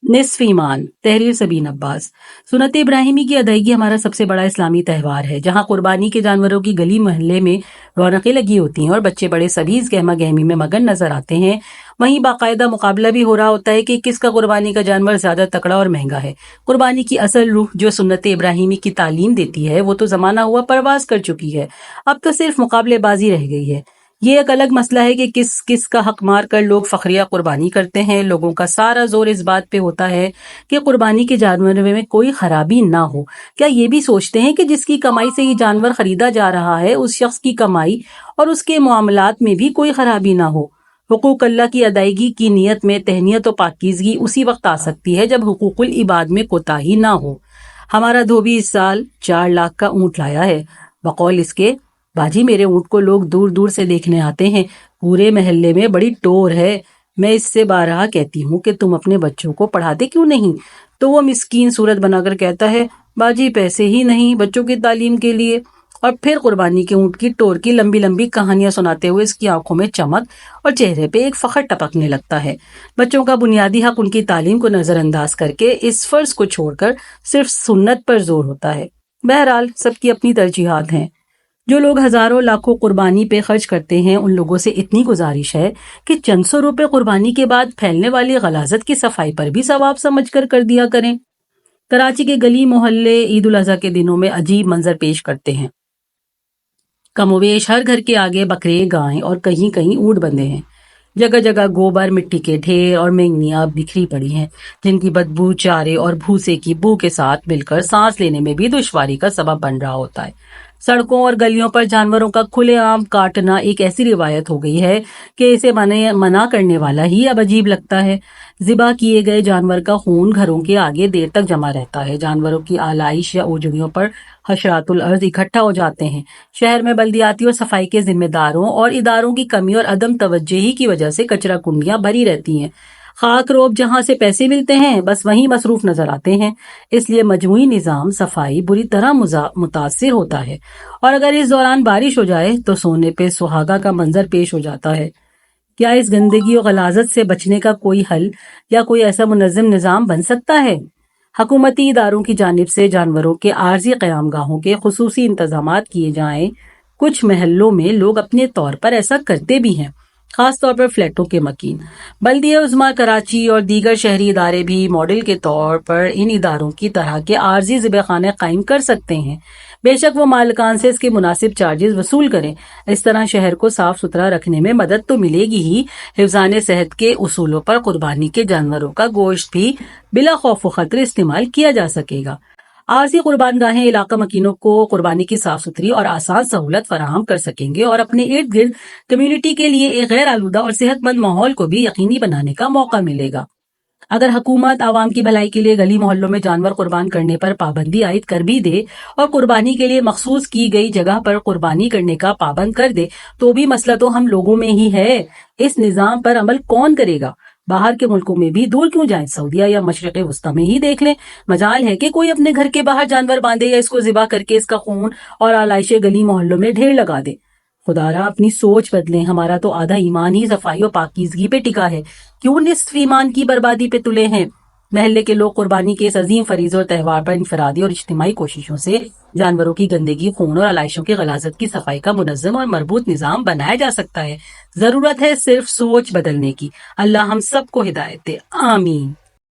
نصف ایمان، تحریر سبین عباس۔ سنت ابراہیمی کی ادائیگی ہمارا سب سے بڑا اسلامی تہوار ہے، جہاں قربانی کے جانوروں کی گلی محلے میں رونقیں لگی ہوتی ہیں اور بچے بڑے سبھی اس گہما گہمی میں مگن نظر آتے ہیں۔ وہیں باقاعدہ مقابلہ بھی ہو رہا ہوتا ہے کہ کس کا قربانی کا جانور زیادہ تکڑا اور مہنگا ہے۔ قربانی کی اصل روح جو سنت ابراہیمی کی تعلیم دیتی ہے وہ تو زمانہ ہوا پرواز کر چکی ہے، اب تو صرف مقابلے بازی رہ گئی ہے۔ یہ ایک الگ مسئلہ ہے کہ کس کس کا حق مار کر لوگ فخریہ قربانی کرتے ہیں۔ لوگوں کا سارا زور اس بات پہ ہوتا ہے کہ قربانی کے جانور میں کوئی خرابی نہ ہو۔ کیا یہ بھی سوچتے ہیں کہ جس کی کمائی سے یہ جانور خریدا جا رہا ہے اس شخص کی کمائی اور اس کے معاملات میں بھی کوئی خرابی نہ ہو؟ حقوق اللہ کی ادائیگی کی نیت میں تہنیت و پاکیزگی اسی وقت آ سکتی ہے جب حقوق العباد میں کوتاہی نہ ہو۔ ہمارا دھوبی اس سال 4 لاکھ کا اونٹ لایا ہے، بقول اس کے باجی میرے اونٹ کو لوگ دور دور سے دیکھنے آتے ہیں، پورے محلے میں بڑی ٹور ہے۔ میں اس سے بارہا کہتی ہوں کہ تم اپنے بچوں کو پڑھاتے کیوں نہیں؟ تو وہ مسکین صورت بنا کر کہتا ہے باجی پیسے ہی نہیں بچوں کی تعلیم کے لیے۔ اور پھر قربانی کے اونٹ کی ٹور کی لمبی لمبی کہانیاں سناتے ہوئے اس کی آنکھوں میں چمک اور چہرے پہ ایک فخر ٹپکنے لگتا ہے۔ بچوں کا بنیادی حق ان کی تعلیم کو نظر انداز کر کے اس فرض کو چھوڑ کر صرف سنت پر زور ہوتا ہے۔ بہرحال سب کی اپنی ترجیحات ہیں۔ جو لوگ ہزاروں لاکھوں قربانی پہ خرچ کرتے ہیں ان لوگوں سے اتنی گزارش ہے کہ چند سو روپے قربانی کے بعد پھیلنے والی غلاظت کی صفائی پر بھی ثواب سمجھ کر دیا کریں۔ کراچی کے گلی محلے عید الاضحیٰ کے دنوں میں عجیب منظر پیش کرتے ہیں۔ کم و بیش ہر گھر کے آگے بکرے، گائیں اور کہیں کہیں اونٹ بندھے ہیں۔ جگہ جگہ گوبر، مٹی کے ڈھیر اور مینگنیاں بکھری پڑی ہیں جن کی بدبو چارے اور بھوسے کی بو کے ساتھ مل کر سانس لینے میں بھی دشواری کا سبب بن رہا ہوتا ہے۔ سڑکوں اور گلیوں پر جانوروں کا کھلے عام کاٹنا ایک ایسی روایت ہو گئی ہے کہ اسے منع کرنے والا ہی اب عجیب لگتا ہے۔ ذبح کیے گئے جانور کا خون گھروں کے آگے دیر تک جمع رہتا ہے۔ جانوروں کی آلائش یا اوجڑیوں پر حشرات الارض اکٹھا ہو جاتے ہیں۔ شہر میں بلدیاتی اور صفائی کے ذمہ داروں اور اداروں کی کمی اور عدم توجہی کی وجہ سے کچرا کنڈیاں بھری رہتی ہیں۔ خاک روب جہاں سے پیسے ملتے ہیں بس وہیں مصروف نظر آتے ہیں۔ اس لیے مجموعی نظام صفائی بری طرح متاثر ہوتا ہے، اور اگر اس دوران بارش ہو جائے تو سونے پہ سہاگا کا منظر پیش ہو جاتا ہے۔ کیا اس گندگی و غلاظت سے بچنے کا کوئی حل یا کوئی ایسا منظم نظام بن سکتا ہے؟ حکومتی اداروں کی جانب سے جانوروں کے عارضی قیام گاہوں کے خصوصی انتظامات کیے جائیں۔ کچھ محلوں میں لوگ اپنے طور پر ایسا کرتے بھی ہیں، خاص طور پر فلیٹوں کے مکین۔ بلدیہ عظمیٰ کراچی اور دیگر شہری ادارے بھی ماڈل کے طور پر ان اداروں کی طرح کے عارضی ذبح خانے قائم کر سکتے ہیں۔ بے شک وہ مالکان سے اس کے مناسب چارجز وصول کریں۔ اس طرح شہر کو صاف ستھرا رکھنے میں مدد تو ملے گی ہی، حفظان صحت کے اصولوں پر قربانی کے جانوروں کا گوشت بھی بلا خوف و خطر استعمال کیا جا سکے گا۔ عارضی قربان گاہیں علاقہ مکینوں کو قربانی کی صاف ستھری اور آسان سہولت فراہم کر سکیں گے اور اپنے ارد گرد کمیونٹی کے لیے ایک غیر آلودہ اور صحت مند ماحول کو بھی یقینی بنانے کا موقع ملے گا۔ اگر حکومت عوام کی بھلائی کے لیے گلی محلوں میں جانور قربان کرنے پر پابندی عائد کر بھی دے اور قربانی کے لیے مخصوص کی گئی جگہ پر قربانی کرنے کا پابند کر دے تو بھی مسئلہ تو ہم لوگوں میں ہی ہے۔ اس نظام پر عمل کون کرے گا؟ باہر کے ملکوں میں بھی دور کیوں جائیں، سعودیہ یا مشرق وسطیٰ میں ہی دیکھ لیں۔ مجال ہے کہ کوئی اپنے گھر کے باہر جانور باندھے یا اس کو ذبح کر کے اس کا خون اور آلائشیں گلی محلوں میں ڈھیر لگا دے۔ خدا را اپنی سوچ بدلیں، ہمارا تو آدھا ایمان ہی صفائی و پاکیزگی پہ ٹکا ہے، کیوں نصف ایمان کی بربادی پہ تلے ہیں؟ محلے کے لوگ قربانی کے اس عظیم فریضے اور تہوار پر انفرادی اور اجتماعی کوششوں سے جانوروں کی گندگی، خون اور آلائشوں کی غلاظت کی صفائی کا منظم اور مربوط نظام بنایا جا سکتا ہے۔ ضرورت ہے صرف سوچ بدلنے کی۔ اللہ ہم سب کو ہدایت دے، آمین۔